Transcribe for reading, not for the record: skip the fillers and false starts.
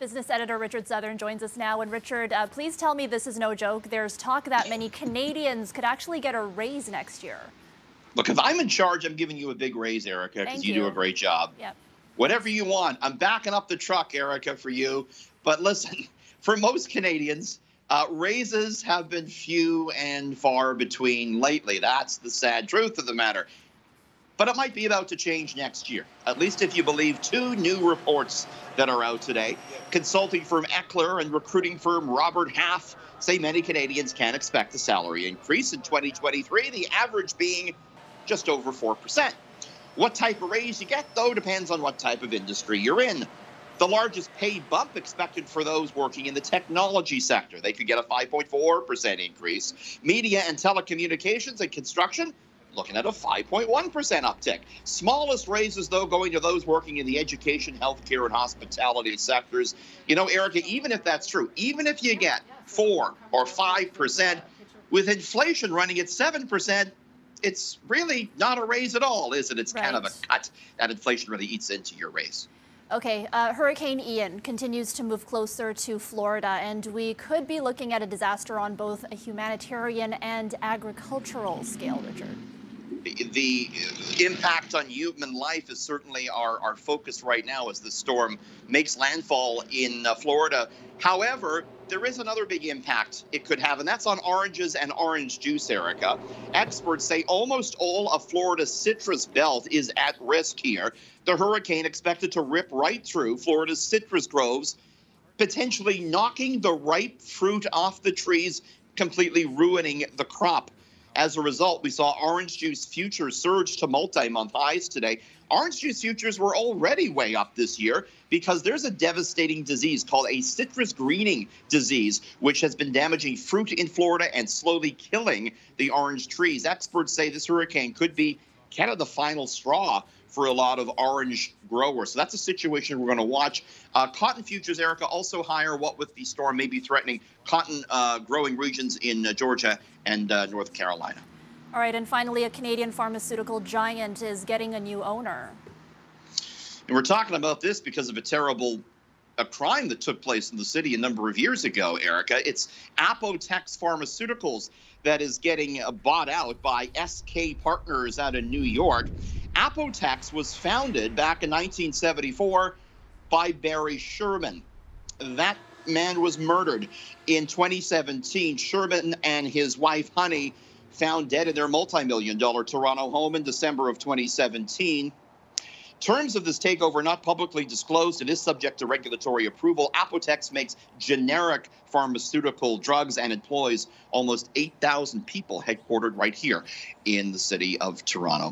Business editor Richard Southern joins us now. And Richard, please tell me this is no joke. There's talk that many Canadians could actually get a raise next year. Look, if I'm in charge, I'm giving you a big raise, Erica, because you do a great job. Yep. Whatever you want. I'm backing up the truck, Erica, for you. But listen, for most Canadians, raises have been few and far between lately. That's the sad truth of the matter. But it might be about to change next year, at least if you believe two new reports that are out today. Consulting firm Eckler and recruiting firm Robert Half say many Canadians can expect a salary increase in 2023, the average being just over 4%. What type of raise you get, though, depends on what type of industry you're in. The largest pay bump expected for those working in the technology sector. They could get a 5.4% increase. Media and telecommunications and construction, looking at a 5.1% uptick. Smallest raises, though, going to those working in the education, healthcare, and hospitality sectors. You know, Erica, even if that's true, even if you get 4 or 5%, with inflation running at 7%, it's really not a raise at all, is it? It's kind of a cut. That inflation really eats into your raise. Okay, Hurricane Ian continues to move closer to Florida, and we could be looking at a disaster on both a humanitarian and agricultural scale, Richard. The impact on human life is certainly our focus right now as the storm makes landfall in Florida. However, there is another big impact it could have, and that's on oranges and orange juice, Erica. Experts say almost all of Florida's citrus belt is at risk here. The hurricane expected to rip right through Florida's citrus groves, potentially knocking the ripe fruit off the trees, completely ruining the crop. As a result, we saw orange juice futures surge to multi-month highs today. Orange juice futures were already way up this year because there's a devastating disease called a citrus greening disease, which has been damaging fruit in Florida and slowly killing the orange trees. Experts say this hurricane could be kind of the final straw for a lot of orange growers. So that's a situation we're going to watch. Cotton futures, Erica, also higher, what with the storm maybe threatening cotton growing regions in Georgia and North Carolina. All right, and finally, a Canadian pharmaceutical giant is getting a new owner. And we're talking about this because of a terrible crime that took place in the city a number of years ago, Erica. It's Apotex Pharmaceuticals that is getting bought out by SK Partners out of New York. Apotex was founded back in 1974 by Barry Sherman. That man was murdered in 2017. Sherman and his wife, Honey, found dead in their multi-million-dollar Toronto home in December of 2017. Terms of this takeover not publicly disclosed. It is subject to regulatory approval. Apotex makes generic pharmaceutical drugs and employs almost 8,000 people headquartered right here in the city of Toronto.